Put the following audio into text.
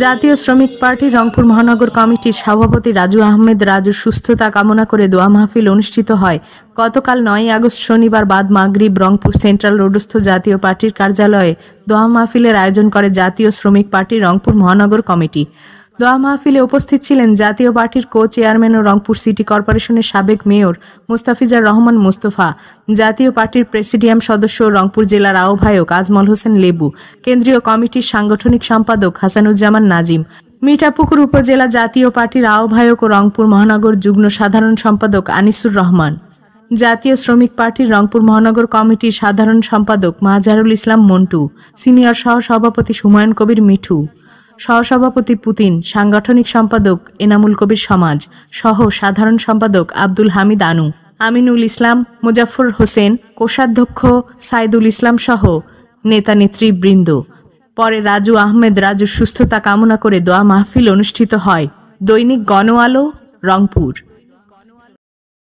জাতীয় শ্রমিক পার্টি রংপুর মহানগর কমিটির সভাপতি রাজু আহমেদ রাজুর সুস্থতা কামনা করে দোয়া মাহফিল অনুষ্ঠিত হয় গতকাল 9 আগস্ট শনিবার বাদ মাগরিব রংপুর সেন্ট্রাল রোডস্থ জাতীয় পার্টির কার্যালয়ে দোয়া মাহফিলের আয়োজন করে জাতীয় শ্রমিক পার্টি রংপুর মহানগর কমিটি। দোয়া মাহফিলে উপস্থিত ছিলেন জাতীয় পার্টির কো চেয়ারম্যান ও রংপুর সিটি কর্পোরেশনের সাবেক মেয়র মুস্তাফিজার রহমান মুস্তফা, জাতীয় পার্টির প্রেসিডিয়াম সদস্য ও রংপুর জেলার আহ্বায়ক আজমল হোসেন লেবু, কেন্দ্রীয় কমিটির সাংগঠনিক সম্পাদক হাসানুজ্জামান নাজিম, মিঠাপুকুর উপজেলা জাতীয় পার্টির আহ্বায়ক ও রংপুর মহানগর যুগ্ম সাধারণ সম্পাদক আনিসুর রহমান, জাতীয় শ্রমিক পার্টির রংপুর মহানগর কমিটির সাধারণ সম্পাদক মাজারুল ইসলাম মন্টু, সিনিয়র সহ-সভাপতি হুমায়ুন কবির মিঠু, সহসভাপতি পুতিন, সাংগঠনিক সম্পাদক এনামুল কবির সমাজ সহ সাধারণ সম্পাদক আব্দুল হামিদ আনু, আমিনুল ইসলাম, মুজাফফর হোসেন, কোষাধ্যক্ষ সাইদুল ইসলাম সহ নেতা নেতৃবৃন্দ। পরে রাজু আহমেদ রাজুর সুস্থতা কামনা করে দোয়া মাহফিল অনুষ্ঠিত হয়। দৈনিক গণ আলো, রংপুর।